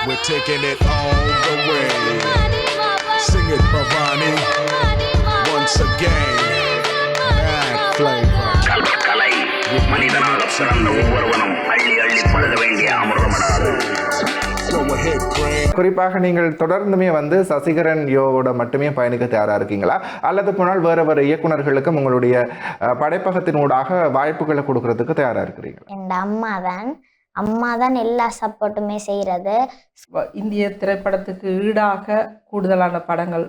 We're taking it all the way. Sing it, Bhavani. Once again. Mad flavor. கலை மனிதனாக பிறந்த ஒவ்வொருவனும் அள்ளி அள்ளி பழுத வேண்டிய அமிர்தமடாது. Go ahead, Grant. குறிப்பாக நீங்கள் தொடர்ந்துமே சசிகரன் யோவோட மட்டுமே பயணிக்க தயாரா இருக்கீங்களா, அல்லது போனால் வேற வேற இயக்குனர்களுக்கும் உங்களுடைய படைப்பகத்தினூடாக வாய்ப்புகளை கொடுக்கறதுக்கு தயாரா இருக்கிறீங்களா? என் அம்மா தான் எல்லா சப்போர்ட்டுமே செய்கிறது. இந்திய திரைப்படத்துக்கு ஈடாக கூடுதலான படங்கள்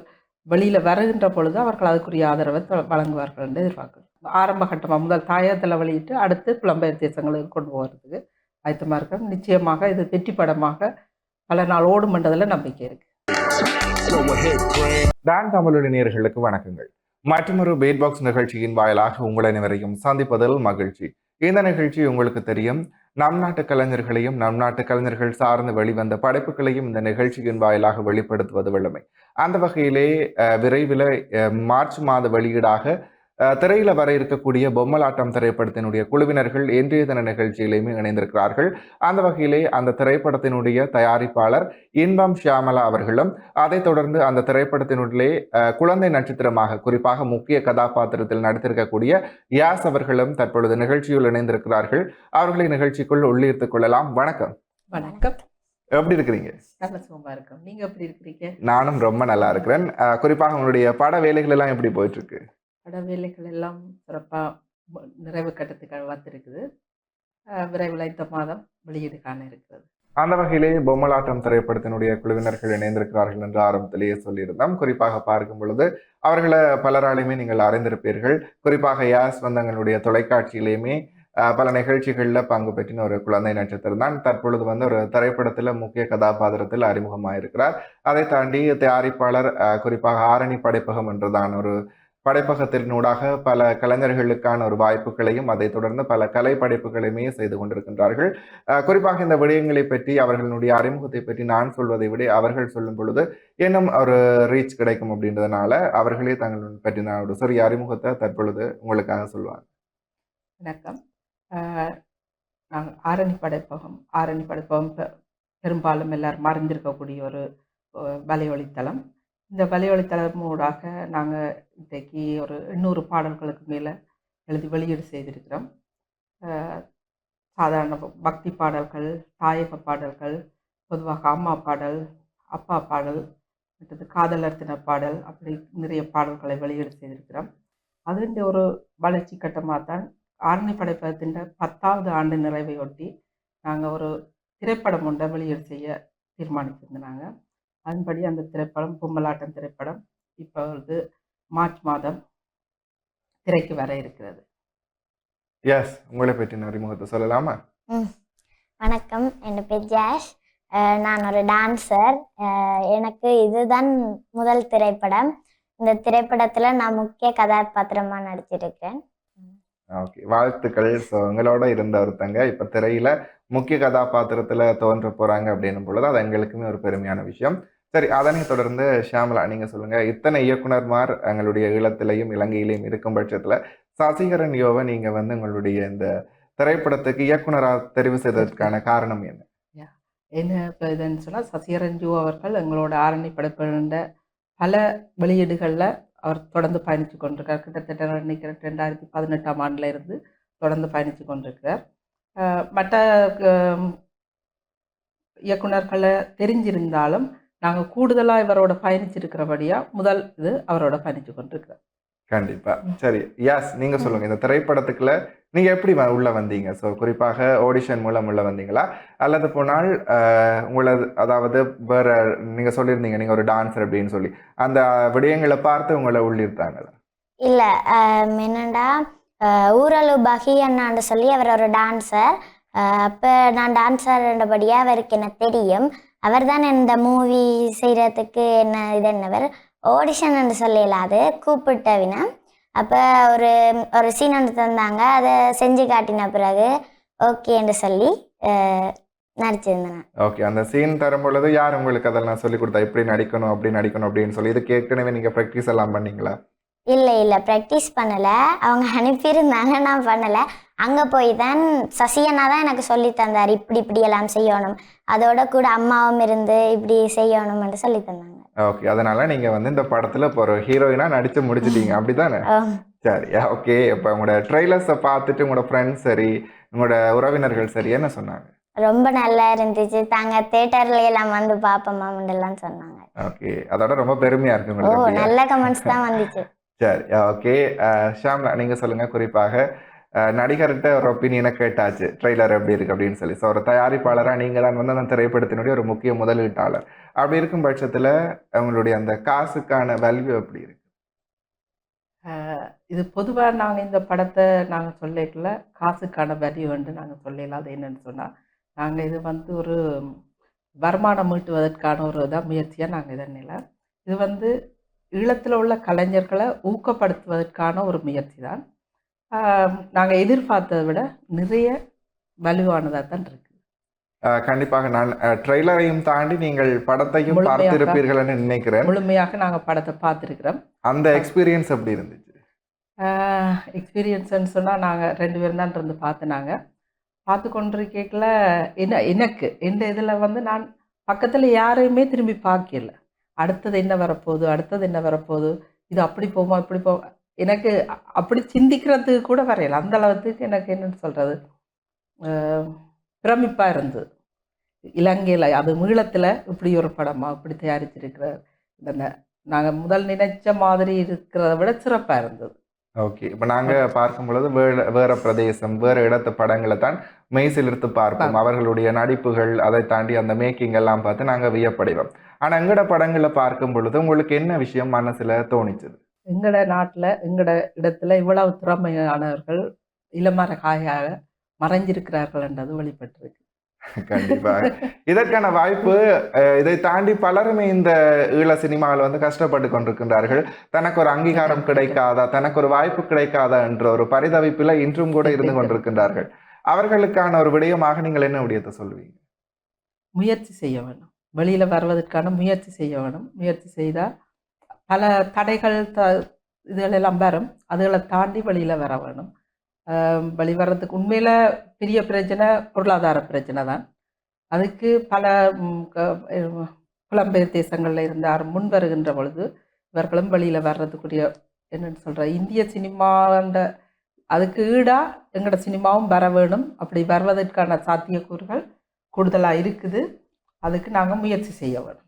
வெளியில் வருகின்ற பொழுது அவர்கள் அதுக்குரிய ஆதரவை வழங்குவார்கள் என்று எதிர்பார்க்கிறோம். ஆரம்ப கட்டமாக முதல் தாயத்தில் வெளியிட்டு அடுத்து புலம்பெயர் தேசங்களுக்கு கொண்டு போகிறதுக்கு ஆயத்தமாக இருக்கோம். நிச்சயமாக இது வெற்றி படமாக பல நாள் ஓடும் என்றதில் நம்பிக்கை இருக்கு. டான் தமிழொலி நேயர்களுக்கு வணக்கங்கள். மற்றொரு பீட் பாக்ஸ் நிகழ்ச்சியின் வாயிலாக உங்களை அனைவரையும் சந்திப்பதில் மகிழ்ச்சி. இந்த நிகழ்ச்சி உங்களுக்கு தெரியும், நம் நாட்டு கலைஞர்களையும் நம் நாட்டு கலைஞர்கள் சார்ந்து வெளிவந்த படைப்புகளையும் இந்த நிகழ்ச்சியின் வாயிலாக வெளிப்படுத்துவது வழமை. அந்த வகையிலே விரைவில் மார்ச் மாத வெளியீடாக திரையில வர இருக்கக்கூடிய பொம்மலாட்டம் திரைப்படத்தினுடைய குழுவினர்கள் இன்றைய தின நிகழ்ச்சியிலையுமே இணைந்திருக்கிறார்கள். அந்த வகையிலே அந்த திரைப்படத்தினுடைய தயாரிப்பாளர் இன்பம் ஷியாமலா அவர்களும், அதை தொடர்ந்து அந்த திரைப்படத்தினுள்ளே குழந்தை நட்சத்திரமாக குறிப்பாக முக்கிய கதாபாத்திரத்தில் நடித்திருக்கக்கூடிய யாஸ் அவர்களும் தற்பொழுது நிகழ்ச்சியில் இணைந்திருக்கிறார்கள். அவர்களை நிகழ்ச்சிக்குள் உள்ளீர்த்துக் கொள்ளலாம். வணக்கம். வணக்கம். எப்படி இருக்கிறீங்க? நல்ல சுகமா இருக்கும். நீங்க எப்படி இருக்கிறீங்க? நானும் ரொம்ப நல்லா இருக்கிறேன். குறிப்பாக உங்களுடைய பட வேலைகள் எல்லாம் எப்படி போயிட்டு இருக்கு? பட வேலைகள் எல்லாம் சிறப்பாக நிறைவு கட்டத்துக்கு வந்திருக்குது. விரைவில் இந்த மாதம் வெளியீடு காண இருக்கிறது. அந்த வகையிலே பொம்மலாட்டம் திரைப்படத்தினுடைய குழுவினர்கள் இணைந்திருக்கிறார்கள் என்று ஆரம்பத்திலேயே சொல்லியிருந்தோம். குறிப்பாக பார்க்கும் பொழுது அவர்களை பலராலையுமே நீங்கள் அறிந்திருப்பீர்கள். குறிப்பாக யாஸ் வந்தங்களுடைய தொலைக்காட்சியிலையுமே பல நிகழ்ச்சிகளில் பங்கு பெற்றின ஒரு குழந்தை நட்சத்திரம் தான். தற்பொழுது ஒரு திரைப்படத்தில் முக்கிய கதாபாத்திரத்தில் அறிமுகமாயிருக்கிறார். அதை தாண்டி தயாரிப்பாளர் குறிப்பாக ஆரணி படைப்பகம் என்றுதான் ஒரு படைப்பகத்தினூடாக பல கலைஞர்களுக்கான ஒரு வாய்ப்புகளையும் அதை தொடர்ந்து பல கலை படைப்புகளையுமே செய்து கொண்டிருக்கின்றார்கள். குறிப்பாக இந்த விடயங்களை பற்றி அவர்களுடைய அறிமுகத்தை பற்றி நான் சொல்வதை விட அவர்கள் சொல்லும் பொழுது இன்னும் ஒரு ரீச் கிடைக்கும் அப்படின்றதுனால அவர்களே தங்கள் பற்றின ஒரு சிறிய அறிமுகத்தை தற்பொழுது உங்களுக்காக சொல்லுவாங்க. வணக்கம். நாங்கள் ஆரணி படைப்பகம் பெரும்பாலும் எல்லாரும் மறைந்திருக்கக்கூடிய ஒரு வலைவழித்தளம். இந்த வலைவழித்தளமூடாக நாங்கள் இன்றைக்கு ஒரு 800 பாடல்களுக்கு மேலே எழுதி வெளியீடு செய்திருக்கிறோம். சாதாரண பக்தி பாடல்கள், தாயக பாடல்கள், பொதுவாக அம்மா பாடல், அப்பா பாடல், மற்றது காதலர் தின பாடல், அப்படி நிறைய பாடல்களை வெளியீடு செய்திருக்கிறோம். அதுன்ற ஒரு வளர்ச்சி கட்டமாக தான் ஆரணி படைப்பகத்தின் 10வது ஆண்டு நிறைவையொட்டி நாங்கள் ஒரு திரைப்படம் ஒன்றை வெளியீடு செய்ய தீர்மானித்திருந்தாங்க. அதன்படி அந்த திரைப்படம் பொம்மலாட்டம் திரைப்படம் இப்போ மார்ச் மாதம் திரைக்கு வர இருக்கிறது. எஸ், உங்களை பற்றின அறிமுகத்தை சொல்லலாமா? வணக்கம், என் பேர் ஜாஷ். நான் ஒரு டான்ஸர். எனக்கு இதுதான் முதல் திரைப்படம். இந்த திரைப்படத்தில் நான் முக்கிய கதாபாத்திரமாக நடிச்சிருக்கேன். ஓகே, வாழ்த்துக்கள். ஸோ உங்களோட இருந்த ஒருத்தங்க இப்போ திரையில முக்கிய கதாபாத்திரத்தில் தோன்ற போறாங்க அப்படின்னும் பொழுது அது எங்களுக்குமே ஒரு பெருமையான விஷயம். சரி, அதனை தொடர்ந்து ஷியாமலா நீங்க சொல்லுங்க, இத்தனை இயக்குனர்மார் எங்களுடைய ஈழத்திலையும் இலங்கையிலையும் இருக்கும் பட்சத்துல சசிகரன் யோவை நீங்க உங்களுடைய இந்த திரைப்படத்துக்கு இயக்குனராக தெரிவு செய்ததற்கான காரணம் என்ன? என்ன இப்போ இதுன்னு சொன்னால், சசிகரன் யோ அவர்கள் எங்களோட ஆரணி படைப்பிருந்த பல வெளியீடுகளில் அவர் தொடர்ந்து பயணித்து கொண்டிருக்கார். கிட்டத்தட்ட நினைக்கிறேன் 2018ஆம் ஆண்டில் இருந்து தொடர்ந்து பயணித்து கொண்டிருக்கிறார். மற்ற இயக்குனர்களை தெரிஞ்சிருந்தாலும் நாங்கள் கூடுதலாக இவரோட பயணிச்சிருக்கிறபடியாக முதல் இது அவரோட பயணித்து கொண்டிருக்கிறார். கண்டிப்பா. சரி, யாஸ் நீங்க சொல்லுங்க, இந்த திரைப்படத்துக்குள்ள நீங்க எப்படி உள்ள வந்தீங்க? ஸோ குறிப்பாக ஆடிஷன் மூலம் உள்ள வந்தீங்களா, அல்லது போனால் உங்களை அதாவது வேற நீங்க சொல்லியிருந்தீங்க நீங்க ஒரு டான்ஸர் அப்படின்னு சொல்லி அந்த விடயங்களை பார்த்து உங்களை உள்ளிருத்தாங்களா? இல்லை, என்னண்டா ஊரலு பகி அண்ணான்னு சொல்லி அவர் ஒரு டான்ஸர். அப்போ நான் டான்ஸர்ன்றபடியாக அவருக்கு என்ன தெரியும். அவர் தான் இந்த மூவி செய்கிறதுக்கு என்னவர் ஆடிஷன் என்று சொல்லலாது கூப்பிட்டவினா. அப்போ ஒரு சீன் ஒன்று தந்தாங்க, அதை செஞ்சு காட்டின பிறகு ஓகே என்று சொல்லி நடிச்சிருந்தேன். ஓகே, அந்த சீன் தரும் பொழுது யார் உங்களுக்கு அதெல்லாம் சொல்லி கொடுத்தா இப்படி நடிக்கணும் அப்படி நடிக்கணும் அப்படின்னு சொல்லி இதுக்கு ஏற்கனவே நீங்கள் ப்ராக்டிஸ் எல்லாம் பண்ணீங்களா? இல்லை ப்ராக்டிஸ் பண்ணலை, அவங்க அனுப்பியிருந்தாங்க, நான் பண்ணலை. அங்கே போய் தான் சசியண்ணா தான் எனக்கு சொல்லி தந்தார், இப்படி எல்லாம் செய்யணும், அதோட கூட அம்மாவும் இருந்து இப்படி செய்யணும்னு சொல்லி தந்தாங்க. ஓகே, அதனால நீங்க வந்து இந்த படத்துல இப்போ ஒரு ஹீரோயினா நடிச்சு முடிச்சிட்டீங்க அப்படிதானே? சரி, ஓகே. இப்போ உங்களோட ட்ரெய்லர்ஸை பார்த்துட்டு உங்களோட ஃப்ரெண்ட்ஸ் சரி, உங்களோட உறவினர்கள் சரி என்ன சொன்னாங்க? ரொம்ப நல்லா இருந்துச்சு, தாங்க தேட்டர்ல எல்லாம் வந்து பார்ப்போமாம்லாம் சொன்னாங்க. ஓகே, அதோட ரொம்ப பெருமையா இருக்கு ஓ, உங்களுக்கு. நல்ல கமெண்ட்ஸ் தான் வந்துச்சு. சரி, ஓகே. ஷாம்லா, நீங்க சொல்லுங்க. குறிப்பாக நடிகர்கிட்ட ஒரு ஒப்பீனியனை கேட்டாச்சு, ட்ரெய்லர் எப்படி இருக்கு அப்படின்னு சொல்லி. ஸோ ஒரு தயாரிப்பாளராக நீங்கள் தான் வந்து அந்த திரைப்படத்தினுடைய ஒரு முக்கிய முதலீட்டாளர். அப்படி இருக்கும் பட்சத்தில் உங்களுடைய அந்த காசுக்கான வேல்யூ எப்படி இருக்கு? இது பொதுவாக நாங்கள் இந்த படத்தை நாங்கள் சொல்லல காசுக்கான வேல்யூ வந்து நாங்கள் சொல்லல. அது என்னன்னு சொன்னால், நாங்கள் இது வந்து ஒரு வருமானம் ஈட்டுவதற்கான ஒரு இதாக முயற்சியாக நாங்கள் இதனில இது வந்து ஈழத்தில் உள்ள கலைஞர்களை ஊக்கப்படுத்துவதற்கான ஒரு முயற்சி தான். நாங்கள் எதிர்பார்த்ததை விட நிறைய வலுவானதாக தான் இருக்கு. கண்டிப்பாக நான் ட்ரெய்லரையும் தாண்டி நீங்கள் படத்தையும் பார்த்திருப்பீர்கள் நினைக்கிறேன். முழுமையாக நாங்கள் படத்தை பார்த்துருக்கிறோம். அந்த எக்ஸ்பீரியன்ஸ் எப்படி இருந்துச்சு? எக்ஸ்பீரியன்ஸ்ன்னு சொன்னால் நாங்கள் 2 பேரும் தான் இருந்து பார்த்துனாங்க. பார்த்து கொண்டிருக்கல எனக்கு எந்த இதில் வந்து நான் பக்கத்தில் யாரையுமே திரும்பி பார்க்கல. அடுத்தது என்ன வரப்போகுது, இது அப்படி போமா இப்படி போ, எனக்கு அப்படி சிந்திக்கிறதுக்கு கூட வரையல. அந்த அளவுக்கு எனக்கு என்னன்னு சொல்கிறது, பிரமிப்பாக இருந்தது. இலங்கையில் அது ஈழத்தில் இப்படி ஒரு படமாக இப்படி தயாரிச்சிருக்கிற நாங்கள் முதல் நினைச்ச மாதிரி இருக்கிறத விட சிறப்பாக இருந்தது. ஓகே, இப்போ நாங்கள் பார்க்கும் பொழுது வேற பிரதேசம் வேறு இடத்து படங்களை தான் மெய்சிலிருத்து பார்ப்போம். அவர்களுடைய நடிப்புகள் அதை தாண்டி அந்த மேக்கிங் எல்லாம் பார்த்து நாங்கள் வியப்படைவோம். ஆனால் எங்களோட படங்களை பார்க்கும் பொழுது உங்களுக்கு என்ன விஷயம் மனசில் தோணிச்சது? எங்களோட நாட்டில் எங்களோட இடத்துல இவ்வளவு திறமையானவர்கள் இளமரகாயாக மறைஞ்சிருக்கிறார்கள் என்றது வெளிப்பட்டிருக்கு. கண்டிப்பாக இதற்கான வாய்ப்பு இதை தாண்டி பலருமே இந்த ஈழ சினிமாவில் வந்து கஷ்டப்பட்டு கொண்டிருக்கின்றார்கள். தனக்கு ஒரு அங்கீகாரம் கிடைக்காதா, தனக்கு ஒரு வாய்ப்பு கிடைக்காதா என்ற ஒரு பரிதவிப்பில் இன்றும் கூட இருந்து கொண்டிருக்கின்றார்கள். அவர்களுக்கான ஒரு விடயமாக நீங்கள் என்ன விடயத்தை சொல்லுவீங்க? முயற்சி செய்ய வேணும், வெளியில் வருவதற்கான முயற்சி செய்ய வேணும். முயற்சி செய்தால் பல தடைகள் இதுகளெல்லாம் வரும், அதுகளை தாண்டி வெளியில் வர வேணும். வெளிவரத்துக்கு உண்மையில் பெரிய பிரச்சனை பொருளாதார பிரச்சனை தான். அதுக்கு பல புலம்பெயர் தேசங்களில் இருந்தார் முன் வருகின்ற பொழுது இவர்களும் வெளியில் வர்றதுக்குரிய என்னென்னு சொல்கிற இந்திய சினிமாண்ட அதுக்கு ஈடாக எங்களோட சினிமாவும் வர வேணும். அப்படி வருவதற்கான சாத்தியக்கூறுகள் கூடுதலாக இருக்குது. அதுக்கு நாங்கள் முயற்சி செய்ய வேணும்.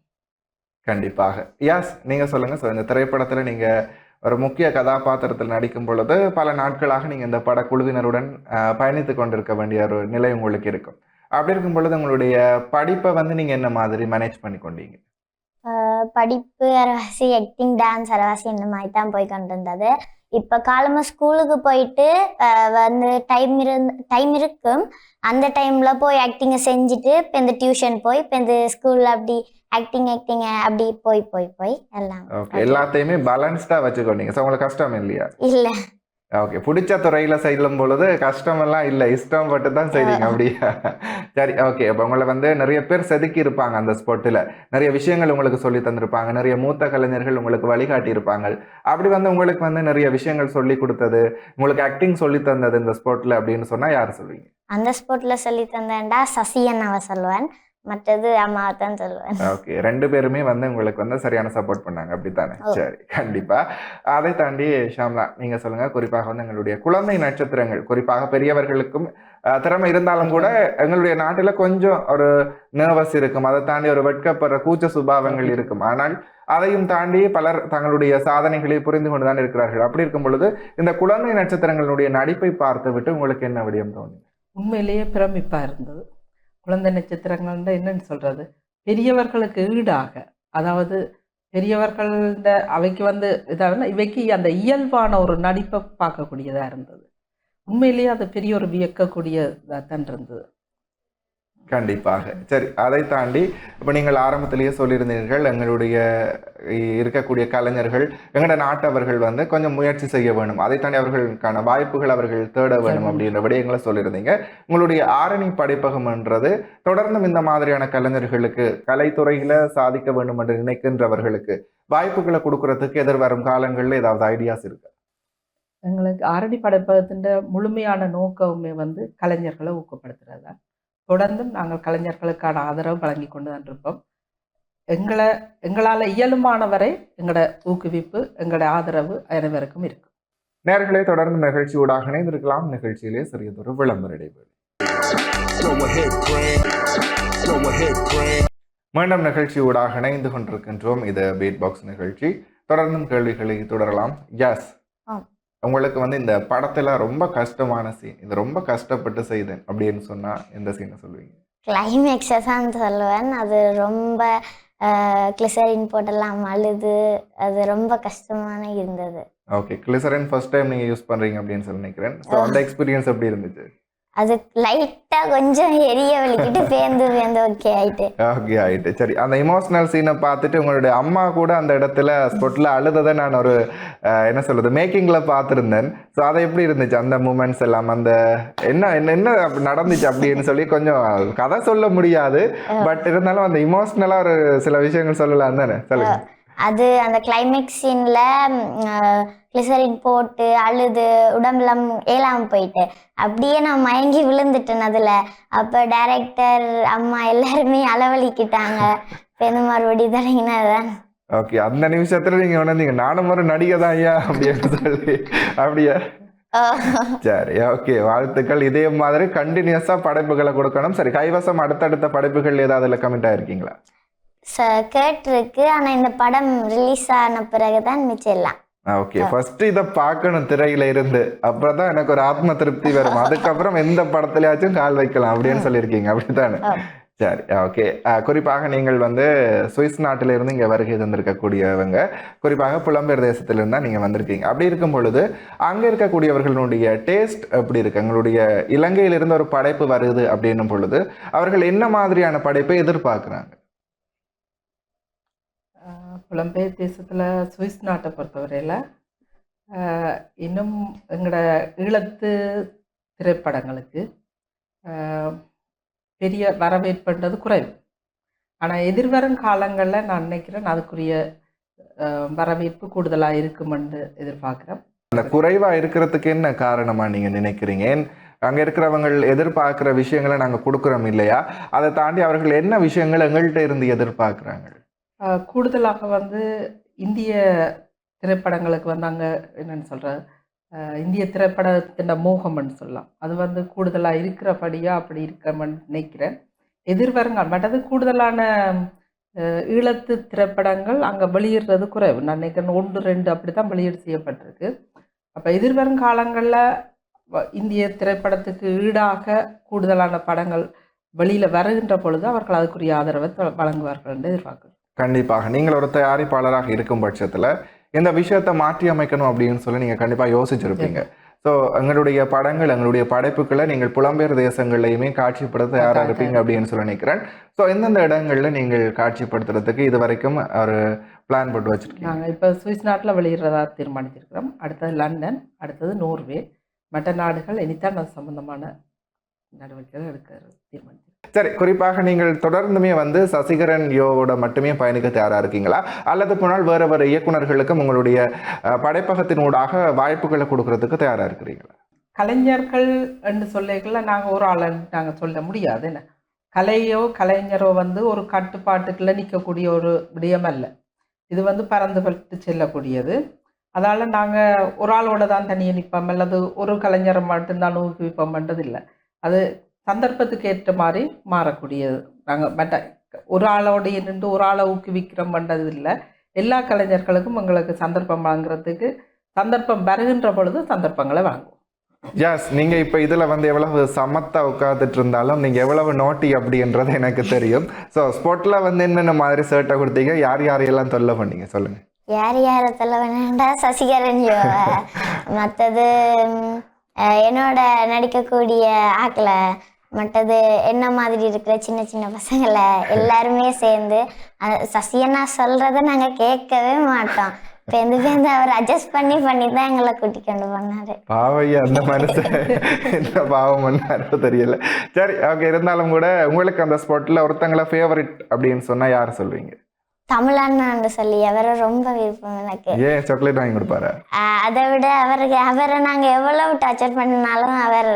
கண்டிப்பாக. யாஸ், நீங்கள் சொல்லுங்கள். ஸோ இந்த திரைப்படத்தில் நீங்கள் ஒரு முக்கிய கதாபாத்திரத்தில் நடிக்கும் பொழுது பல நாட்களாக நீங்கள் இந்த படக்குழுவினருடன் பயணித்து கொண்டிருக்க வேண்டிய ஒரு நிலை உங்களுக்கு இருக்கும். அப்படி இருக்கும் பொழுது உங்களுடைய படிப்பை வந்து நீங்கள் என்ன மாதிரி மேனேஜ் பண்ணி கொண்டீங்க? படிப்பு அரவாசி, ஆக்டிங், டான்ஸ் அரவாசி இந்த மாதிரி தான் போய் கொண்டிருந்தது. இப்போ காலமாக ஸ்கூலுக்கு போயிட்டு வந்து டைம் இருக்கும். அந்த டைமில் போய் ஆக்டிங்கை செஞ்சுட்டு இப்போ இந்த டியூஷன் போய் இப்போ இந்த ஸ்கூலில் அப்படி ஆக்டிங் அப்படி போய் எல்லாம் எல்லாத்தையுமே பேலன்ஸ்டாக வச்சுக்கொண்டீங்க. ஸோ உங்களுக்கு கஷ்டம் இல்லையா? இல்லை. ஓகே, பிடிச்ச துறையில் செய்யும் பொழுது கஷ்டமெல்லாம் இல்லை, இஷ்டம் பட்டு தான் செய்வீங்க அப்படியா? சரி, ஓகே. அப்போ உங்களை வந்து நிறைய பேர் செதுக்கி இருப்பாங்க அந்த ஸ்பாட்டில், நிறைய விஷயங்கள் உங்களுக்கு சொல்லி தந்திருப்பாங்க, நிறைய மூத்த கலைஞர்கள் உங்களுக்கு வழிகாட்டி இருப்பாங்க. அப்படி வந்து உங்களுக்கு வந்து நிறைய விஷயங்கள் சொல்லி கொடுத்தது, உங்களுக்கு ஆக்டிங் சொல்லி தந்தது இந்த ஸ்பாட்டில் அப்படின்னு சொன்னால் யார் சொல்லுவீங்க? அந்த ஸ்பாட்டில் சொல்லி தந்தேன்டா சசியண்ணாவை சொல்லுவேன், மற்றது அம்மாவை தான் சொல்லுவேன். ஓகே, 2 பேருமே வந்து உங்களுக்கு வந்து சரியான சப்போர்ட் பண்ணாங்க அப்படித்தானே? சரி, கண்டிப்பா. அதை தாண்டி ஷாம்லா, நீங்க சொல்லுங்க. குறிப்பாக வந்து எங்களுடைய குழந்தை நட்சத்திரங்கள், குறிப்பாக பெரியவர்களுக்கும் திறமை இருந்தாலும் கூட எங்களுடைய நாட்டில் கொஞ்சம் ஒரு நர்வஸ் இருக்கும், அதை தாண்டி ஒரு வெட்கப்படுற கூச்ச சுபாவங்கள் இருக்கும். ஆனால் அதையும் தாண்டி பலர் தங்களுடைய சாதனைகளை புரிந்து கொண்டுதான் இருக்கிறார்கள். அப்படி இருக்கும் பொழுது இந்த குழந்தை நட்சத்திரங்களுடைய நடிப்பை பார்த்து விட்டு உங்களுக்கு என்ன விடயம் தோணுது? உண்மையிலேயே பிரமிப்பா இருந்தது. குழந்தை நட்சத்திரங்கள் என்னன்னு சொல்றது, பெரியவர்களுக்கு ஈடாக, அதாவது பெரியவர்கள் அவைக்கு வந்து இதாவது இவைக்கு அந்த இயல்பான ஒரு நடிப்பை பார்க்கக்கூடியதா இருந்தது. உண்மையிலேயே அது பெரிய ஒரு வியக்கக்கூடியதாக தான் இருந்தது. கண்டிப்பாக. சரி, அதை தாண்டி இப்போ நீங்கள் ஆரம்பத்திலேயே சொல்லியிருந்தீர்கள், எங்களுடைய இருக்கக்கூடிய கலைஞர்கள், எங்களோட நாட்டவர்கள் வந்து கொஞ்சம் முயற்சி செய்ய வேணும். அதை தாண்டி அவர்களுக்கான வாய்ப்புகள் அவர்கள் தேட வேணும் அப்படின்ற விடயங்களை சொல்லியிருந்தீங்க. உங்களுடைய ஆரணி படைப்பகம்ன்றது தொடர்ந்தும் இந்த மாதிரியான கலைஞர்களுக்கு, கலைத்துறையில சாதிக்க வேண்டும் என்று நினைக்கின்றவர்களுக்கு வாய்ப்புகளை கொடுக்கறதுக்கு எதிர்வரும் காலங்களில் ஏதாவது ஐடியாஸ் இருக்கு? எங்களுக்கு ஆரணி படைப்பகத்தின் முழுமையான நோக்கமே வந்து கலைஞர்களை ஊக்கப்படுத்துறது தான். தொடர்ந்தும் நாங்கள் கலைஞர்களுக்கான ஆதரவு வழங்கி கொண்டு தான் இருப்போம். எங்களால் இயலுமானவரை எங்களோட ஊக்குவிப்பு, எங்களோட ஆதரவு அனைவருக்கும் இருக்கு. நேயர்களே, தொடர்ந்து நிகழ்ச்சி ஊடாக இணைந்திருக்கலாம். நிகழ்ச்சியிலே சிறியதொரு விளம்பர இடைவேளை. Go ahead, Brand. Go ahead, Brand. மீண்டும் நிகழ்ச்சி ஊடாக இணைந்து கொண்டிருக்கின்றோம். இது பீட் பாக்ஸ் நிகழ்ச்சி. தொடர்ந்தும் கேள்விகளை தொடரலாம். எஸ், உங்களுக்கு வந்து இந்த படத்துல ரொம்ப கஷ்டமான சீன், இது ரொம்ப கஷ்டப்பட்டு செய்தேன் அப்படின்னு சொன்னா எந்த சீனை சொல்லுவீங்க? கிளைமேக்ஸை தான் சொல்லுவேன். அது ரொம்ப கிளிசரின் போட்டெல்லாம் அழுது, அது ரொம்ப கஷ்டமான இருந்தது. ஓகே, கிளிசரின் ஃபர்ஸ்ட் டைம் நீங்க யூஸ் பண்றீங்க அப்படின்னு சொல்லி நினைக்கிறேன். ஸோ அந்த எக்ஸ்பீரியன்ஸ் எப்படி இருந்துச்சு? அது லைட்டா கொஞ்சம் எரிய வலிக்கிட்டு பேந்து ஓகே ஆயிட்டு. ஓகே ஆயிட்டு. சரி, அந்த இமோஷனல் சீனை பார்த்துட்டு உங்களுடைய அம்மா கூட அந்த இடத்துல ஸ்பாட்ல அழுததை நான் ஒரு என்ன சொல்றது மேக்கிங்ல பார்த்துருந்தேன். ஸோ அதை எப்படி இருந்துச்சு அந்த மூமெண்ட்ஸ் எல்லாம்? அந்த என்ன என்ன என்ன நடந்துச்சு அப்படின்னு சொல்லி கொஞ்சம் கதை சொல்ல முடியாது, பட் இருந்தாலும் அந்த இமோஷனலா ஒரு சில விஷயங்கள் சொல்லலாம் தானே, சொல்லுங்க. அது அந்த கிளைமேக்ஸ் சீனில் கிளிசரின் போட்டு அழுது உடம்புலாம் ஏலாமல் போயிட்டு அப்படியே நான் மயங்கி விழுந்துட்டேன் அதில். அப்போ டைரக்டர், அம்மா எல்லாருமே அளவழிக்கிட்டாங்க. பெண்ணு மறுபடி தொடங்கினதான். ஓகே, அந்த நிமிஷத்துல நீங்க உணர்ந்தீங்க நானும் ஒரு நடிகை தான் ஐயா அப்படின்னு சொல்லி? அப்படியா? சரி, ஓகே, வாழ்த்துக்கள். இதே மாதிரி கண்டினியூஸா படைப்புகளை கொடுக்கணும். சரி, கைவசம் அடுத்தடுத்த படைப்புகள் ஏதாவது கமெண்ட் ஆயிருக்கீங்களா? கேட்டிருக்கு, ஆனால் இந்த படம் ரிலீஸ் ஆன பிறகுதான் மிச்சம் எல்லாம். ஓகே, ஃபர்ஸ்ட் இதை பார்க்கணும் திரையில இருந்து, அப்புறம் தான் எனக்கு ஒரு ஆத்ம திருப்தி வரும். அதுக்கப்புறம் எந்த படத்துலயாச்சும் கால் வைக்கலாம் அப்படின்னு சொல்லியிருக்கீங்க, அப்படித்தானே? சரி, ஓகே. குறிப்பாக நீங்கள் வந்து சுவிஸ் நாட்டில இருந்து இங்கே வருகை தந்திருக்கக்கூடியவங்க, குறிப்பாக புலம்பெயர் தேசத்திலிருந்து தான் நீங்கள் வந்திருக்கீங்க. அப்படி இருக்கும் பொழுது அங்கே இருக்கக்கூடியவர்களுடைய டேஸ்ட் எப்படி இருக்கு? எங்களுடைய இலங்கையிலிருந்து ஒரு படைப்பு வருது அப்படின்னும் பொழுது அவர்கள் என்ன மாதிரியான படைப்பை எதிர்பார்க்குறாங்க? புலம்பெயர் தேசத்தில் சுவிஸ் நாட்டை பொறுத்தவரையில் இன்னும் எங்களோட ஈழத்து திரைப்படங்களுக்கு பெரிய வரவேற்புன்றது குறைவு. ஆனால் எதிர்வரும் காலங்களில் நான் நினைக்கிறேன் அதுக்குரிய வரவேற்பு கூடுதலாக இருக்குமென்று எதிர்பார்க்குறேன். அந்த குறைவாக இருக்கிறதுக்கு என்ன காரணமாக நீங்கள் நினைக்கிறீங்க? ஏன் அங்கே இருக்கிறவங்க எதிர்பார்க்குற விஷயங்களை நாங்கள் கொடுக்குறோம் இல்லையா? அதை தாண்டி அவர்கள் என்ன விஷயங்கள் எங்கள்கிட்ட இருந்து எதிர்பார்க்குறாங்க? கூடுதலாக வந்து இந்திய திரைப்படங்களுக்கு வந்து அங்கே என்னென்னு சொல்கிறது, இந்திய திரைப்படத்தின் மோகம்னு சொல்லலாம். அது வந்து கூடுதலாக இருக்கிறபடியாக அப்படி இருக்கமென்னு நினைக்கிறேன். எதிர்வருங்கால் மற்றது கூடுதலான ஈழத்து திரைப்படங்கள் அங்கே வெளியிடுறது குறைவு. நான் நினைக்கிறேன் 1, 2 அப்படி தான் வெளியீடு செய்யப்பட்டிருக்கு. அப்போ எதிர்வரும் காலங்களில் இந்திய திரைப்படத்துக்கு ஈடாக கூடுதலான படங்கள் வெளியில் வருகின்ற பொழுது அவர்கள் அதுக்குரிய ஆதரவை வழங்குவார்கள் என்று எதிர்பார்க்கிறேன். கண்டிப்பாக. நீங்கள் ஒரு தயாரிப்பாளராக இருக்கும் பட்சத்தில் இந்த விஷயத்தை மாற்றி அமைக்கணும் அப்படின்னு சொல்லி நீங்கள் கண்டிப்பாக யோசிச்சிருப்பீங்க. ஸோ எங்களுடைய படங்கள், எங்களுடைய படைப்புகளை நீங்கள் புலம்பெயர் தேசங்கள்லையுமே காட்சிப்படுத்த தயாராக இருப்பீங்க அப்படின்னு சொல்லி நினைக்கிறேன். ஸோ எந்தெந்த இடங்களில் நீங்கள் காட்சிப்படுத்துறதுக்கு இது வரைக்கும் ஒரு பிளான் போட்டு வச்சுருக்கீங்க? நாங்கள் இப்போ சுவிஸ் நாட்டில் வெளியிடுறதா தீர்மானிச்சிருக்கிறோம். அடுத்தது லண்டன், அடுத்தது நோர்வே, மற்ற நாடுகள் இனித்தான் அது சம்பந்தமான நடவடிக்கைகள் எடுக்க தீர்மானிச்சிருக்கோம். சரி, குறிப்பாக நீங்கள் தொடர்ந்துமே வந்து சசிகரன் யோவோட மட்டுமே பயணிக்க தயாராக இருக்கீங்களா, அல்லது போனால் வேறு வேறு இயக்குநர்களுக்கும் உங்களுடைய படைப்பகத்தினூடாக வாய்ப்புகளை கொடுக்கறதுக்கு தயாராக இருக்கிறீங்களா? கலைஞர்கள் என்று சொல்லிக்கல நாங்கள் ஒரு ஆள் நாங்கள் சொல்ல முடியாது. என்ன கலையோ கலைஞரோ வந்து ஒரு கட்டுப்பாட்டுக்குள்ள நிற்கக்கூடிய ஒரு விடயம் அல்ல. இது வந்து பறந்துபட்டு செல்லக்கூடியது. அதால் நாங்கள் ஒரு ஆளோட தான் தனியாக நிற்போம் அல்லது ஒரு கலைஞரை மட்டும்தான் ஊக்குவிப்போம்ன்றது இல்லை. அது சந்தர்ப்பத்துக்கு ஏற்ற மாதிரி மாறக்கூடியது. நாங்கள் பட் ஒரு ஆளோடைய நின்று ஒரு ஆளை ஊக்குவிக்கிறோம் பண்ணுறது இல்லை. எல்லா கலைஞர்களுக்கும் எங்களுக்கு சந்தர்ப்பம் வழங்குறதுக்கு சந்தர்ப்பம் வருகின்ற பொழுது சந்தர்ப்பங்களை வழங்குவோம். எஸ், நீங்கள் இப்போ இதில் வந்து எவ்வளவு சமத்தா உட்காந்துட்டு இருந்தாலும் நீங்கள் எவ்வளவு நோட்டி அப்படின்றது எனக்கு தெரியும். ஸோ ஸ்போர்ட்டில் வந்து என்னென்ன மாதிரி ஷர்ட்டை கொடுத்தீங்க, யார் யாரையெல்லாம் தொல்லை பண்ணீங்க சொல்லுங்கள்? யாரை தொல்லை பண்ணா சசிகரன் யோவை, மற்றது என்னோட நடிக்கக்கூடிய ஆக்களை மற்றது என்ன மாதிரி இருக்கிற சின்ன சின்ன பசங்களை எல்லாருமே சேர்ந்து சசியண்ணா சொல்கிறத நாங்கள் கேட்கவே மாட்டோம். பேருந்து அவர் அட்ஜஸ்ட் பண்ணி தான் எங்களை கூட்டி கொண்டு போனாரு. பாவையா அந்த மனுஷன் என்ன பாவம் பண்ணாரோ தெரியல. சரி, ஓகே. இருந்தாலும் கூட உங்களுக்கு அந்த ஸ்பாட்ல ஒருத்தங்கள ஃபேவரட் அப்படின்னு சொன்னா யார் சொல்வீங்க? தமிழண்ணான்னு சொல்லி அவரை ரொம்ப விருப்பம் எனக்கு. ஏன் சாக்லேட் வாங்கி கொடுப்பாரு? அதை விட அவரை நாங்கள் எவ்வளவு டார்ச்சர் பண்ணினாலும் அவர்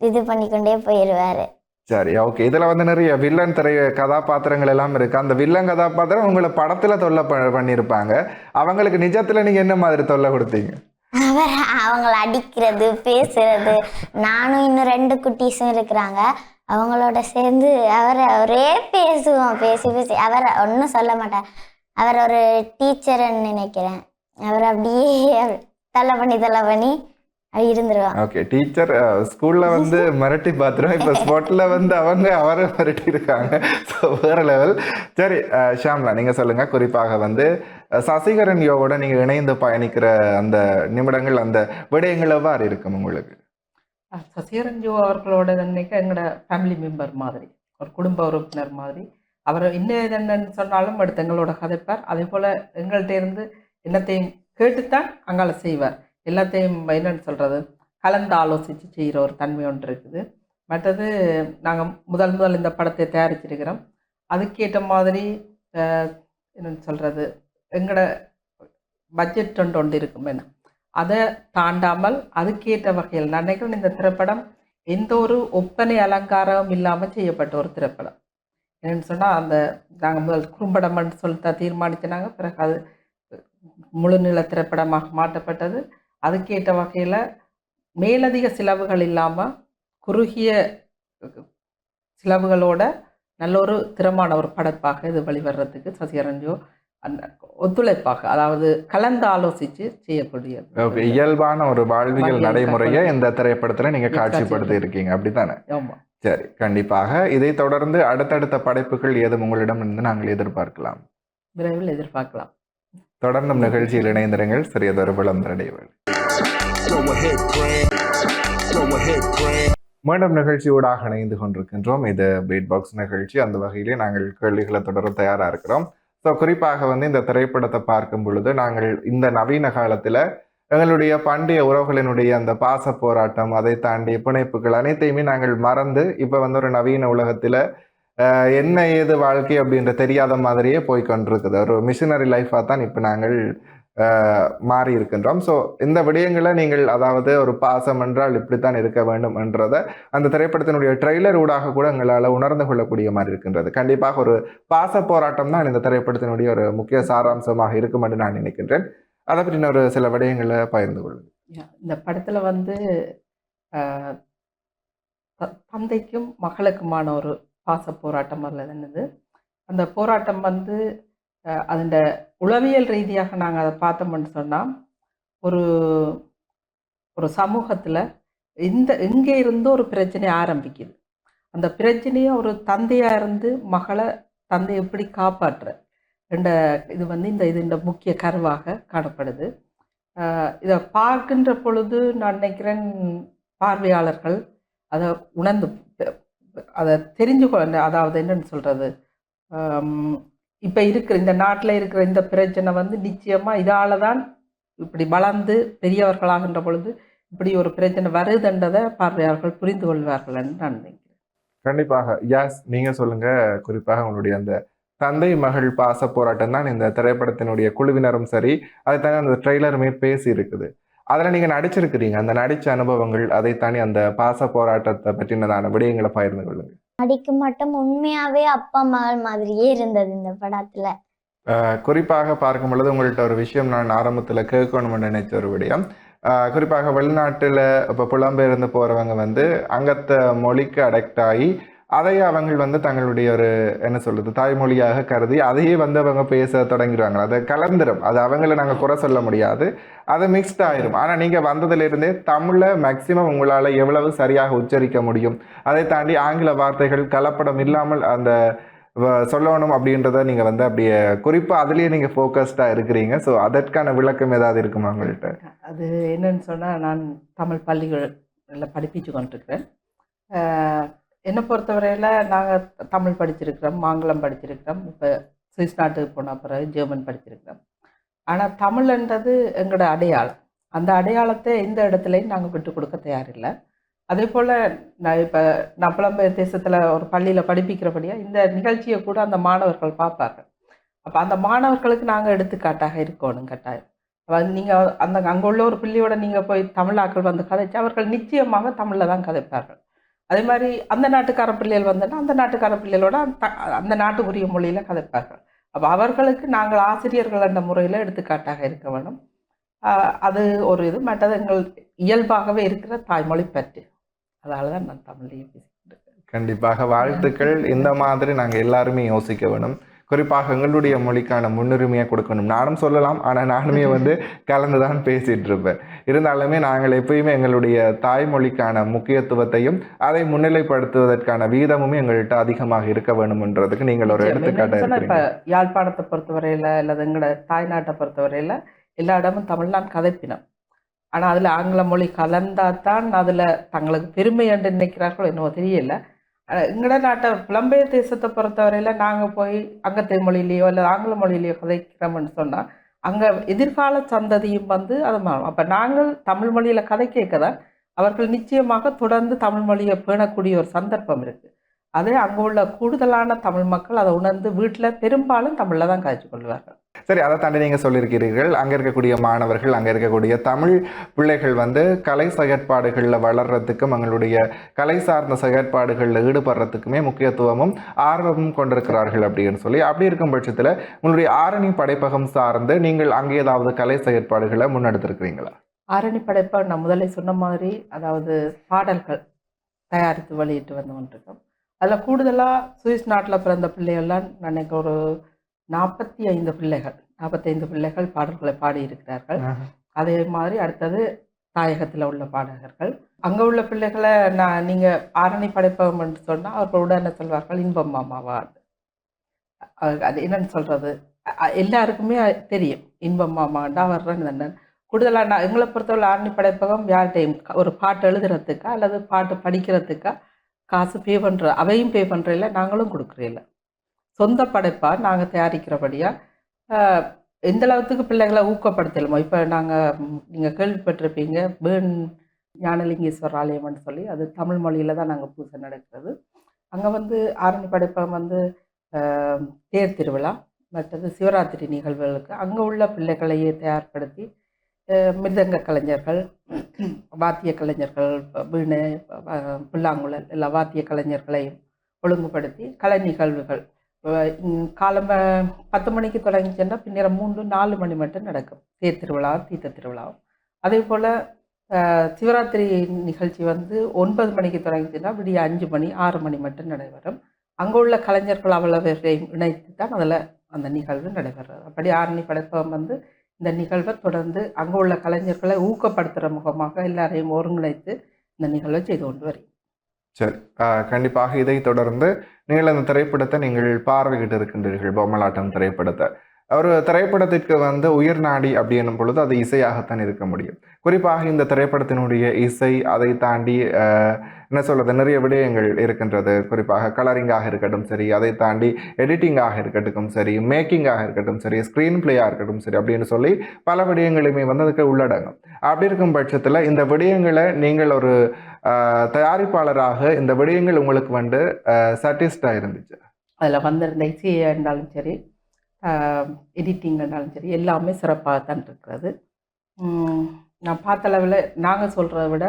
இது பண்ணிக்கொண்டே போயிடுவார். சரி, ஓகே. இதில் வந்து நிறைய வில்லன் கதாபாத்திரங்கள் எல்லாம் இருக்கு. அந்த வில்லன் கதாபாத்திரம் உங்களை படத்துல தொல்லை பண்ணியிருப்பாங்க. அவங்களுக்கு நிஜத்துல நீங்க என்ன மாதிரி தொல்லை கொடுத்தீங்க? அவங்கள அடிக்கிறது, பேசுறது. நானும் இன்னும் 2 குட்டீஸும் இருக்கிறாங்க. அவங்களோட சேர்ந்து அவரை ஒரே பேசுவோம். பேசி அவரை ஒன்றும் சொல்ல மாட்டார். அவர் ஒரு டீச்சர்ன்னு நினைக்கிறேன். அவர் அப்படியே தலை பண்ணி இருந்துருவான். ஓகே, டீச்சர் ஸ்கூல்ல வந்து மிரட்டி பார்த்துருவோம். இப்போ ஸ்பாட்ல வந்து அவரை மிரட்டி இருக்காங்க. ஸோ வேற லெவல். சரி, ஷாம்லா நீங்க சொல்லுங்க. குறிப்பாக வந்து சசிகரன் யோவோட நீங்க இணைந்து பயணிக்கிற அந்த நிமிடங்கள், அந்த விடயங்கள் எவ்வாறு இருக்கும் உங்களுக்கு? சசிகரன் ஜோ அவர்களோட நினைக்க எங்களோட ஃபேமிலி மெம்பர் மாதிரி, ஒரு குடும்ப உறுப்பினர் மாதிரி. அவர் இன்னும் என்னன்னு சொன்னாலும் அடுத்து எங்களோட கதைப்பார். அதே போல் எங்கள்கிட்ட இருந்து என்னத்தையும் கேட்டுத்தான் அங்கால செய்வார். எல்லாத்தையும் என்னன்னு சொல்கிறது, கலந்து ஆலோசித்து செய்கிற ஒரு தன்மை ஒன்று இருக்குது. மற்றது நாங்கள் முதல் இந்த படத்தை தயாரிச்சிருக்கிறோம். அதுக்கேற்ற மாதிரி என்னென்னு சொல்கிறது, எங்களோட பட்ஜெட் ஒன்று இருக்கும். என்ன அதை தாண்டாமல் அதுக்கேற்ற வகையில் நான் நினைக்கிறேன் இந்த திரைப்படம் எந்த ஒரு ஒப்பனை அலங்காரம் இல்லாமல் செய்யப்பட்ட ஒரு திரைப்படம். என்னென்னு சொன்னால், அந்த நாங்கள் முதல் குறும்படம்னு சொல்லிட்டு தீர்மானித்தினாங்க. பிறகு அது முழுநில திரைப்படமாக மாற்றப்பட்டது. அதுக்கேற்ற வகையில் மேலதிக செலவுகள் இல்லாமல் குறுகிய செலவுகளோட நல்ல ஒரு திறமான ஒரு படைப்பாக இது வெளிவர்றதுக்கு சசிகரன் ஜோ ஒத்துழைப்பாக, அதாவது கலந்து ஆலோசித்து செய்யக்கூடியது. ஓகே, இயல்பான ஒரு வாழ்வியல் நடைமுறையை இந்த திரைப்படத்தில் நீங்கள் காட்சிப்படுத்தி இருக்கீங்க, அப்படித்தானே? ஆமாம். சரி, கண்டிப்பாக இதை தொடர்ந்து அடுத்தடுத்த படைப்புகள் ஏதும் உங்களிடம் இருந்து நாங்கள் எதிர்பார்க்கலாம்? விரைவில் எதிர்பார்க்கலாம். தொடர்ந்தும் நிகழ்ச்சியில் இணைந்திருங்கள். சிறியதொரு விளம்பரடைகள். மீண்டும் நிகழ்ச்சியோடாக இணைந்து கொண்டிருக்கின்றோம். இது பீட் பாக்ஸ் நிகழ்ச்சி. அந்த வகையிலே நாங்கள் கேள்விகளை தொடர தயாராக இருக்கிறோம். ஸோ குறிப்பாக வந்து இந்த திரைப்படத்தை பார்க்கும் பொழுது நாங்கள் இந்த நவீன காலத்தில் எங்களுடைய பண்டைய உறவுகளினுடைய அந்த பாச போராட்டம், அதை தாண்டிய பிணைப்புகள் அனைத்தையுமே நாங்கள் மறந்து இப்போ வந்து ஒரு நவீன உலகத்தில் என்ன ஏது வாழ்க்கை அப்படின்ற தெரியாத மாதிரியே போய்கொண்டிருக்குது. ஒரு மிஷினரி லைஃபாக தான் இப்போ நாங்கள் மாறி இருக்கின்றோம். ஸோ இந்த விடயங்களை நீங்கள், அதாவது ஒரு பாசம் என்றால் இப்படித்தான் இருக்க வேண்டும் என்றதை அந்த திரைப்படத்தினுடைய ட்ரெய்லர் ஊடாக கூட எங்களால் உணர்ந்து கொள்ளக்கூடிய மாதிரி இருக்கின்றது. கண்டிப்பாக ஒரு பாச போராட்டம் தான் இந்த திரைப்படத்தினுடைய ஒரு முக்கிய சாராம்சமாக இருக்கும் என்று நான் நினைக்கின்றேன். அதை பற்றின ஒரு சில விடயங்களை பகிர்ந்து கொள்ளுங்க. இந்த படத்தில் வந்து தந்தைக்கும் மகளுக்குமான ஒரு பாச போராட்டம் அதில் என்னது, அந்த போராட்டம் வந்து அந்த உளவியல் ரீதியாக நாங்கள் அதை பார்த்தோம்னு சொன்னால், ஒரு ஒரு சமூகத்தில் எங்கே இருந்தோ ஒரு பிரச்சனை ஆரம்பிக்குது. அந்த பிரச்சனையை ஒரு தந்தையாக இருந்து மகளை தந்தை எப்படி காப்பாற்றுற என்ற இது வந்து இந்த முக்கிய கருவாக காணப்படுது. இதை பார்க்கின்ற பொழுது நான் நினைக்கிறேன் பார்வையாளர்கள் அதை உணர்ந்து அதை தெரிஞ்சு கொள்ள, அதாவது என்னன்னு சொல்கிறது, இப்போ இருக்கிற இந்த நாட்டில் இருக்கிற இந்த பிரச்சனை வந்து நிச்சயமாக இதால் தான் இப்படி வளர்ந்து பெரியவர்களாகின்ற பொழுது இப்படி ஒரு பிரச்சனை வருதுன்றதை பார்வையாளர்கள் புரிந்து கொள்வார்கள் என்று நான் நினைக்கிறேன். கண்டிப்பாக. யாஸ், நீங்கள் சொல்லுங்கள். குறிப்பாக உங்களுடைய அந்த தந்தை மகள் பாச போராட்டம் தான் இந்த திரைப்படத்தினுடைய குழுவினரும் சரி, அதை தானே அந்த ட்ரெய்லருமே பேசி இருக்குது. அதில் நீங்கள் நடிச்சிருக்கிறீங்க. அந்த நடித்த அனுபவங்கள், அதை தாண்டி அந்த பாச போராட்டத்தை பற்றினதான விடயங்களை பகிர்ந்து கொள்ளுங்க. நடிக்க மட்டும் உண்மையாவே அப்பா மகள் மாதிரியே இருந்தது இந்த படத்துல. குறிப்பாக பார்க்கும் பொழுது உங்கள்கிட்ட ஒரு விஷயம் நான் ஆரம்பத்தில் கேட்கணும்னு நினைச்ச ஒரு விடயம், குறிப்பாக வெளிநாட்டில் இப்போ புலம்பெயர்ந்து போகிறவங்க வந்து அங்கத்த மொழிக்கு அடக்ட் ஆகி அதையே அவங்க வந்து தங்களுடைய ஒரு என்ன சொல்றது தாய்மொழியாக கருதி அதையே வந்து அவங்க பேச தொடங்கிடுவாங்க. அதை கலந்துரும். அது அவங்கள நாங்கள் குறை சொல்ல முடியாது, அது மிக்ஸ்ட் ஆயிரும். ஆனால் நீங்கள் வந்ததுலேருந்தே தமிழை மேக்சிமம் உங்களால் எவ்வளவு சரியாக உச்சரிக்க முடியும், அதை தாண்டி ஆங்கில வார்த்தைகள் கலப்படம் இல்லாமல் அந்த சொல்லணும் அப்படின்றத நீங்கள் வந்து அப்படியே குறிப்பாக அதுலேயே நீங்கள் ஃபோக்கஸ்டாக இருக்கிறீங்க. ஸோ அதற்கான விளக்கம் ஏதாவது இருக்குமா உங்கள்கிட்ட? அது என்னன்னு சொன்னால், நான் தமிழ் பள்ளிகளில் படிப்பிச்சு கொண்டிருக்கிறேன். என்னை பொறுத்தவரையில் நாங்கள் தமிழ் படிச்சிருக்கிறோம், ஆங்கிலம் படிச்சிருக்கிறோம், இப்போ சுவிஸ் நாட்டுக்கு போன பிறகு ஜெர்மன் படிச்சிருக்கிறோம். ஆனால் தமிழ்ன்றது எங்களோட அடையாளம். அந்த அடையாளத்தை எந்த இடத்துலையும் நாங்கள் விட்டு கொடுக்க தயாரில்லை. அதே போல் நான் புலம்பெயர் தேசத்தில் ஒரு பள்ளியில் படிப்பிக்கிறபடியாக இந்த நிகழ்ச்சியை கூட அந்த மாணவர்கள் பார்ப்பார்கள். அப்போ அந்த மாணவர்களுக்கு நாங்கள் எடுத்துக்காட்டாக இருக்கணும் கட்டாயம். நீங்கள் அங்கே உள்ள ஒரு பிள்ளையோட நீங்கள் போய் தமிழாக்கள் வந்து கதைச்சு அவர்கள் நிச்சயமாக தமிழில் தான் கதைப்பார்கள். அதே மாதிரி அந்த நாட்டுக்கார பிள்ளைகள் வந்தோன்னா அந்த நாட்டுக்கார பிள்ளைகளோட அந்த நாட்டுக்குரிய மொழியில் கதைப்பார்கள். அப்போ அவர்களுக்கு நாங்கள் ஆசிரியர்கள் என்ற முறையில் எடுத்துக்காட்டாக இருக்க வேணும். அது ஒரு இது. மற்றது எங்கள் இயல்பாகவே இருக்கிற தாய்மொழி பற்று. அதால தான் நான் தமிழையும் பேசிக்கிட்டு இருக்கேன். கண்டிப்பாக வாழ்த்துக்கள். இந்த மாதிரி நாங்கள் எல்லாருமே யோசிக்க வேணும். குறிப்பாக எங்களுடைய மொழிக்கான முன்னுரிமையை கொடுக்கணும். நானும் சொல்லலாம், ஆனால் நானுமே கலந்து தான் பேசிகிட்டு இருப்பேன். இருந்தாலுமே நாங்கள் எப்பயுமே எங்களுடைய தாய்மொழிக்கான முக்கியத்துவத்தையும் அதை முன்னிலைப்படுத்துவதற்கான வீதமுமே எங்கள்கிட்ட அதிகமாக இருக்க வேணும்ன்றதுக்கு நீங்கள் ஒரு எடுத்துக்காட்டாக இப்போ யாழ்ப்பாணத்தை பொறுத்தவரையில் அல்லது எங்களோட தாய்நாட்டை பொறுத்தவரையில் எல்லா இடமும் தமிழ்நாடு கதைப்பினம். ஆனால் அதில் ஆங்கில மொழி கலந்தால் தான் அதில் தங்களுக்கு பெருமை என்று நினைக்கிறார்களோ என்னவோ தெரியல. எங்களோட நாட்டை புலம்பெயர் தேசத்தை பொறுத்தவரையில் நாங்கள் போய் அங்கத்தை மொழியிலையோ இல்லை ஆங்கில மொழியிலையோ கதைக்கிறோம்னு சொன்னால் அங்கே எதிர்கால சந்ததியும் அது மாறும். அப்போ நாங்கள் தமிழ் மொழியில் கதை கேட்க தான் அவர்கள் நிச்சயமாக தொடர்ந்து தமிழ் மொழியை பேணக்கூடிய ஒரு சந்தர்ப்பம் இருக்குது. அதே அங்கே உள்ள கூடுதலான தமிழ் மக்கள் அதை உணர்ந்து வீட்டில் பெரும்பாலும் தமிழில் தான் காய்ச்சி கொள்வார்கள். சரி, அதை தாண்டி நீங்கள் சொல்லியிருக்கிறீர்கள், அங்கே இருக்கக்கூடிய மாணவர்கள், அங்கே இருக்கக்கூடிய தமிழ் பிள்ளைகள் கலை செயற்பாடுகளில் வளர்கிறதுக்கும் அவங்களுடைய கலை சார்ந்த செயற்பாடுகளில் ஈடுபடுறதுக்குமே முக்கியத்துவமும் ஆர்வமும் கொண்டிருக்கிறார்கள் அப்படின்னு சொல்லி, அப்படி இருக்கும் பட்சத்தில் உங்களுடைய ஆரணி படைப்பகம் சார்ந்து நீங்கள் அங்கே ஏதாவது கலை செயற்பாடுகளை முன்னெடுத்திருக்கிறீங்களா? ஆரணி படைப்பகம் நான் முதலே சொன்ன மாதிரி, அதாவது பாடல்கள் தயாரித்து வெளியிட்டு வந்து கொண்டிருக்கோம். அதில் கூடுதலாக சுவிஸ் நாட்டில் பிறந்த பிள்ளைகள்லாம் நினைக்க ஒரு 45 பிள்ளைகள் பாடல்களை பாடியிருக்கிறார்கள். அதே மாதிரி அடுத்தது தாயகத்தில் உள்ள பாடகர்கள். அங்கே உள்ள பிள்ளைகளை நீங்கள் ஆரணி படைப்பகம் என்று சொன்னால் அவர்கள் உடனே சொல்வார்கள் இன்பம் மாமாவா. அது என்னன்னு சொல்கிறது, எல்லாருக்குமே தெரியும் இன்பம் மாமாண்டா வர்றேன்னு. கூடுதலாக எங்களை பொறுத்தவரை ஆரணி படைப்பகம் யார்கிட்டையும் ஒரு பாட்டு எழுதுறதுக்கா அல்லது பாட்டு படிக்கிறதுக்கா காசு பே பண்ணுற, அவையும் பே பண்ணுறதில்ல, நாங்களும் கொடுக்குறதில்ல. சொந்த படைப்பாக நாங்கள் தயாரிக்கிறபடியாக எந்த அளவுக்கு பிள்ளைகளை ஊக்கப்படுத்தலுமோ. இப்போ நீங்கள் கேள்விப்பட்டிருப்பீங்க பேர்ன் ஞானலிங்கேஸ்வரர் ஆலயம்னு சொல்லி, அது தமிழ் மொழியில் தான் நாங்கள் பூஜை நடக்கிறது. அங்கே ஆரணி படைப்பகம் தேர் திருவிழா மற்றது சிவராத்திரி நிகழ்வுகளுக்கு அங்கே உள்ள பிள்ளைகளையே தயார்படுத்தி மிருதங்க கலைஞர்கள், வாத்திய கலைஞர்கள், வீணை, புல்லாங்குழல் எல்லா வாத்திய கலைஞர்களையும் ஒழுங்குபடுத்தி கலை நிகழ்வுகள் காலம் 10 மணிக்கு தொடங்கிச்சுன்னா பின்னர் 3-4 மணி மட்டும் நடக்கும். தேர் திருவிழா, தீர்த்த திருவிழாவும். அதே போல் சிவராத்திரி நிகழ்ச்சி 9 மணிக்கு தொடங்கிச்சுன்னா விடிய 5 மணி 6 மணி மட்டும் நடைபெறும். அங்கே உள்ள கலைஞர்கள் அவ்வளவையும் இணைத்து தான் அதில் அந்த நிகழ்வு நடைபெறுறது. அப்படி ஆரணி படைப்பகம் இந்த நிகழ்வை தொடர்ந்து அங்கே உள்ள கலைஞர்களை ஊக்கப்படுத்துகிற முகமாக எல்லாரையும் ஒருங்கிணைத்து இந்த நிகழ்வை செய்து கொண்டு வரும். சரி, கண்டிப்பாக இதை தொடர்ந்து நீங்கள் அந்த திரைப்படத்தை நீங்கள் பார்வையிட்டு இருக்கின்றீர்கள். பொம்மலாட்டம் திரைப்படத்தை ஒரு திரைப்படத்திற்கு உயிர் நாடி அப்படின்னும் பொழுது அது இசையாகத்தான் இருக்க முடியும். குறிப்பாக இந்த திரைப்படத்தினுடைய இசை, அதை தாண்டி என்ன சொல்றது, நிறைய விடயங்கள் இருக்கின்றது. குறிப்பாக கலரிங்காக இருக்கட்டும் சரி, அதை தாண்டி எடிட்டிங்காக இருக்கட்டும் சரி, மேக்கிங்காக இருக்கட்டும் சரி, ஸ்க்ரீன் பிளேயாக இருக்கட்டும் சரி அப்படின்னு சொல்லி பல விடயங்களுமே அதுக்கு உள்ளடங்கும். அப்படி இருக்கும் பட்சத்தில் இந்த விடயங்களை நீங்கள் ஒரு தயாரிப்பாளராக இந்த விடயங்கள் உங்களுக்கு சாட்டிஸ்டாக இருந்துச்சு? அதில் வந்திருந்த இசையாக இருந்தாலும் சரி, எடிட்டிங் இருந்தாலும் சரி, எல்லாமே சிறப்பாகத்தான் இருக்கிறது. நான் பார்த்த அளவில் நாங்கள் சொல்கிறத விட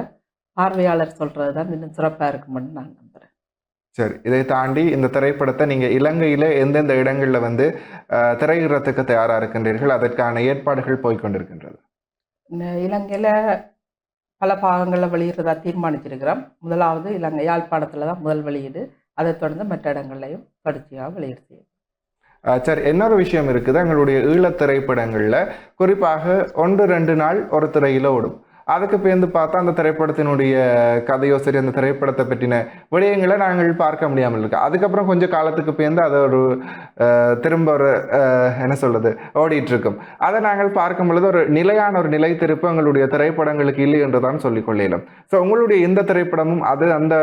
பார்வையாளர் சொல்கிறது தான் இன்னும் சிறப்பாக இருக்குமென்னு நான் நம்புகிறேன். சரி, இதை தாண்டி இந்த திரைப்படத்தை நீங்கள் இலங்கையில் எந்தெந்த இடங்களில் திரையிடறதுக்கு தயாராக இருக்கின்றீர்கள்? அதற்கான ஏற்பாடுகள் போய்கொண்டிருக்கின்றது. இலங்கையில் பல பாகங்களில் வெளியிடுறதா தீர்மானிச்சிருக்கிறோம். முதலாவது இலங்கை யாழ்ப்பாணத்தில் தான் முதல் வெளியீடு. அதை தொடர்ந்து மற்ற இடங்கள்லையும் தொடர்ச்சியாக வெளியீடு செய்யும். சரி, இன்னொரு விஷயம் இருக்குது. எங்களுடைய ஈழத் திரைப்படங்களில் குறிப்பாக 1-2 நாள் ஒரு திரையில் ஓடும். அதுக்கு பேர்ந்து பார்த்தா அந்த திரைப்படத்தினுடைய கதையோ சரி அந்த திரைப்படத்தை பற்றின விடயங்களை நாங்கள் பார்க்க முடியாமல் இருக்கு. அதுக்கப்புறம் கொஞ்சம் காலத்துக்கு பேர்ந்து அதை ஒரு திரும்ப ஒரு என்ன சொல்றது ஓடிட்டு இருக்கும். அதை நாங்கள் பார்க்கும் பொழுது ஒரு நிலையான ஒரு நிலைத்திருப்பு எங்களுடைய திரைப்படங்களுக்கு இல்லை என்றுதான் சொல்லிக் கொள்ளலாம். ஸோ உங்களுடைய இந்த திரைப்படமும் அது அந்த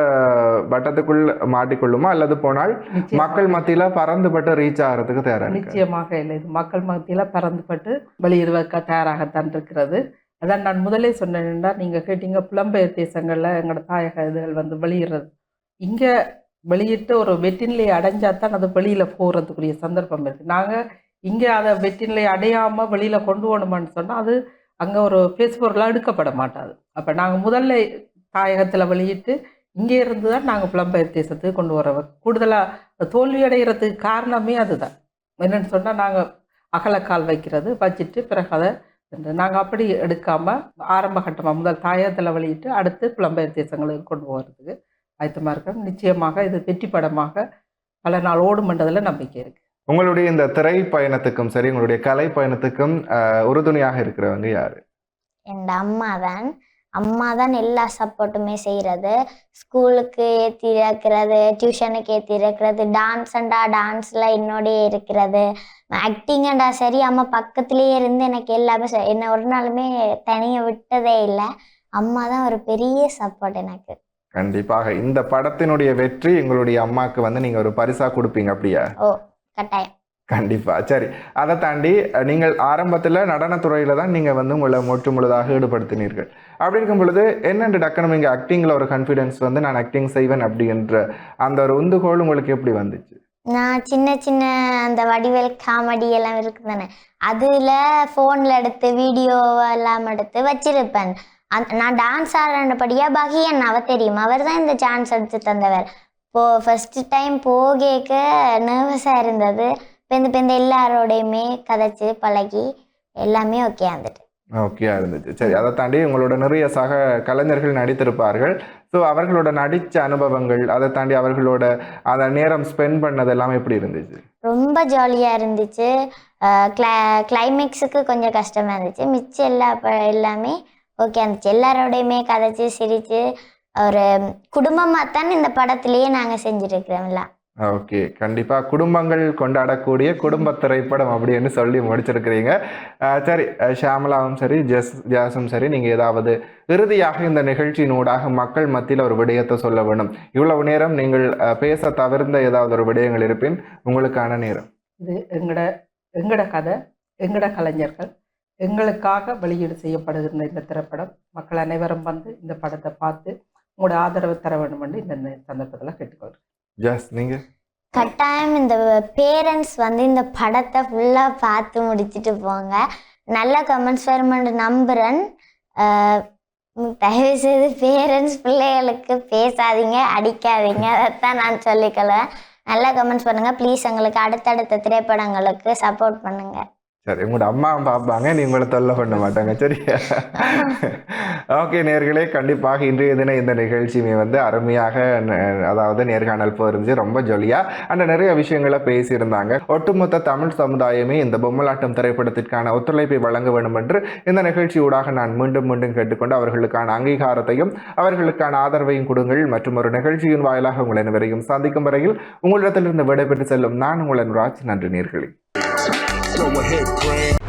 வட்டத்துக்குள் மாட்டிக்கொள்ளுமா அல்லது போனால் மக்கள் மத்தியில பறந்துபட்டு ரீச் ஆகிறதுக்கு தயாராக? நிச்சயமாக இல்லை, இது மக்கள் மத்தியில பறந்துபட்டு வெளியிடுவதற்கு தயாராகத்தான் இருக்கிறது. அதான் நான் முதலே சொன்னேன்னா, நீங்கள் கேட்டீங்க புலம்பெயர் தேசங்களில் எங்களோட தாயக இதுகள் வந்து வெளியிடுறது. இங்கே வெளியிட்டு ஒரு வெற்றிநிலை அடைஞ்சா தான் அது வெளியில் போகிறதுக்குரிய சந்தர்ப்பம் இருக்குது. நாங்கள் இங்கே அதை வெற்றிநிலை அடையாமல் வெளியில் கொண்டு போகணுமான்னு சொன்னால் அது அங்கே ஒரு பேசுபொருளாக எடுக்கப்பட மாட்டாது. அப்போ நாங்கள் முதல்ல தாயகத்தில் வெளியிட்டு இங்கே இருந்து தான் நாங்கள் புலம்பெயர் தேசத்துக்கு கொண்டு வரோம். கூடுதலாக தோல்வி அடைகிறதுக்கு காரணமே அதுதான். என்னென்னு சொன்னால் நாங்கள் அகலக்கால் வைக்கிறது வச்சுட்டு பிறகு அதை நாங்கள் அப்படி எடுக்காமல் ஆரம்ப கட்டமாக முதல் தாயகத்தில் வெளியிட்டு அடுத்து புலம்பெயர் தேசங்களுக்கு கொண்டு போகிறதுக்கு ஆயத்தமாக இருக்கோம். நிச்சயமாக இது வெற்றி படமாக பல நாள் ஓடுமன்றதில் நம்பிக்கை இருக்குது. உங்களுடைய இந்த திரை பயணத்துக்கும் சரி உங்களுடைய கலை பயணத்துக்கும் உறுதுணையாக இருக்கிறவங்க யாரு? என் அம்மா தான் எல்லா சப்போர்ட்டுமே செய்கிறது. ஸ்கூலுக்கு ஏற்றி இருக்கிறது, டியூஷனுக்கு ஏற்றி இருக்கிறது, டான்ஸில் என்னோடய இருக்கிறது, ஆக்டிங்கண்டா சரி அம்மா பக்கத்துலேயே இருந்து எனக்கு எல்லாமே என்னை ஒரு நாளுமே தனியாக விட்டதே இல்லை. அம்மா தான் ஒரு பெரிய சப்போர்ட் எனக்கு. கண்டிப்பாக இந்த படத்தினுடைய வெற்றி எங்களுடைய அம்மாவுக்கு வந்து நீங்கள் ஒரு பரிசாக கொடுப்பீங்க அப்படியா? ஓ கட்டாயம். கண்டிப்பா. சரி, அதை தாண்டி நீங்கள் ஆரம்பத்தில் நடனத்துறையில தான் நீங்கள் வந்து உங்களை முழுதாக ஈடுபடுத்தினீர்கள். அப்படி இருக்கும் பொழுது என்னென்று டக்குனு இங்கே ஆக்டிங்கில் ஒரு கான்ஃபிடென்ஸ் வந்து நான் ஆக்டிங் செய்வேன் அப்படின்ற அந்த ஒரு உந்துகோல் உங்களுக்கு எப்படி வந்துச்சு? நான் சின்ன அந்த வடிவேல் காமெடி எல்லாம் இருக்குது தானே, அதில் ஃபோனில் எடுத்து வீடியோ எல்லாம் எடுத்து வச்சிருப்பேன். நான் டான்ஸ் ஆடுறபடியாக பகியன் அவ தெரியும், அவர் தான் இந்த சான்ஸ் எடுத்து தந்தவர். ஃபஸ்ட்டு டைம் போகேக்க நர்வஸாக இருந்தது. இப்போ எல்லாரோடையுமே கதைச்சு பழகி எல்லாமே ஓகே இருந்துச்சு. சரி, அதை தாண்டி உங்களோட நிறைய சக கலைஞர்கள் நடித்திருப்பார்கள். ஸோ அவர்களோட நடித்த அனுபவங்கள், அதை தாண்டி அவர்களோட அந்த நேரம் ஸ்பெண்ட் பண்ணது எல்லாம் எப்படி இருந்துச்சு? ரொம்ப ஜாலியாக இருந்துச்சு. கிளைமேக்ஸுக்கு கொஞ்சம் கஷ்டமாக இருந்துச்சு. மிச்சம் எல்லாமே ஓகே இருந்துச்சு. எல்லாரோடையுமே கதைச்சு சிரித்து ஒரு குடும்பமாக தான் இந்த படத்துலேயே நாங்கள் செஞ்சுருக்கிறோம்ல. ஓகே, கண்டிப்பாக குடும்பங்கள் கொண்டாடக்கூடிய குடும்ப திரைப்படம் அப்படின்னு சொல்லி முடிச்சிருக்கிறீங்க. சரி, ஷியாமலாவும் சரி ஜாஸும் சரி, நீங்கள் ஏதாவது இறுதியாக இந்த நிகழ்ச்சியினூடாக மக்கள் மத்தியில் ஒரு விடயத்தை சொல்ல வேணும். இவ்வளவு நேரம் நீங்கள் பேச தவிர்ந்த ஏதாவது ஒரு விடயங்கள் இருப்பின் உங்களுக்கான நேரம் இது. எங்கட கதை, எங்கட கலைஞர்கள், எங்களுக்காக வெளியீடு செய்யப்படுகின்ற இந்த திரைப்படம் மக்கள் அனைவரும் வந்து இந்த படத்தை பார்த்து உங்களோட ஆதரவு தர வேண்டும் என்று இந்த சந்தர்ப்பத்தில் கேட்டுக்கொள்கிறேன். ஜஸ் நீங்கள்? கட்டாயம் இந்த பேரண்ட்ஸ் வந்து இந்த படத்தை ஃபுல்லாக பார்த்து முடிச்சுட்டு போங்க. நல்ல கமெண்ட்ஸ் வருமென்று நம்புகிறேன். தயவுசெய்து பேரண்ட்ஸ் பிள்ளைகளுக்கு பேசாதீங்க, அடிக்காதீங்க, அதைத்தான் நான் சொல்லிக்கொள்வேன். நல்ல கமெண்ட்ஸ் பண்ணுங்கள் ப்ளீஸ். எங்களுக்கு அடுத்தடுத்த திரைப்படங்களுக்கு சப்போர்ட் பண்ணுங்கள். சரி, உங்களோட அம்மா பார்ப்பாங்க, நீ உங்களை தொல்லை பண்ண மாட்டாங்க. சரியா? ஓகே நேர்களே, கண்டிப்பாக இன்றைய தினம் இந்த நிகழ்ச்சியுமே வந்து அருமையாக அதாவது நேர்காணல் போயிருந்துச்சு. ரொம்ப ஜொலியாக அந்த நிறைய விஷயங்களை பேசியிருந்தாங்க. ஒட்டுமொத்த தமிழ் சமுதாயமே இந்த பொம்மலாட்டம் திரைப்படத்திற்கான ஒத்துழைப்பை வழங்க வேண்டும் என்று இந்த நிகழ்ச்சியூடாக நான் மீண்டும் கேட்டுக்கொண்டு அவர்களுக்கான அங்கீகாரத்தையும் அவர்களுக்கான ஆதரவையும் கொடுங்கள். மற்றும் ஒரு நிகழ்ச்சியின் வாயிலாக உங்கள் அனைவரையும் சந்திக்கும் வரையில் உங்களிடத்திலிருந்து விடைபெற்று செல்லும் நான் உங்கள் ராஜ். நன்றி நேர்களே. Go ahead, Craig.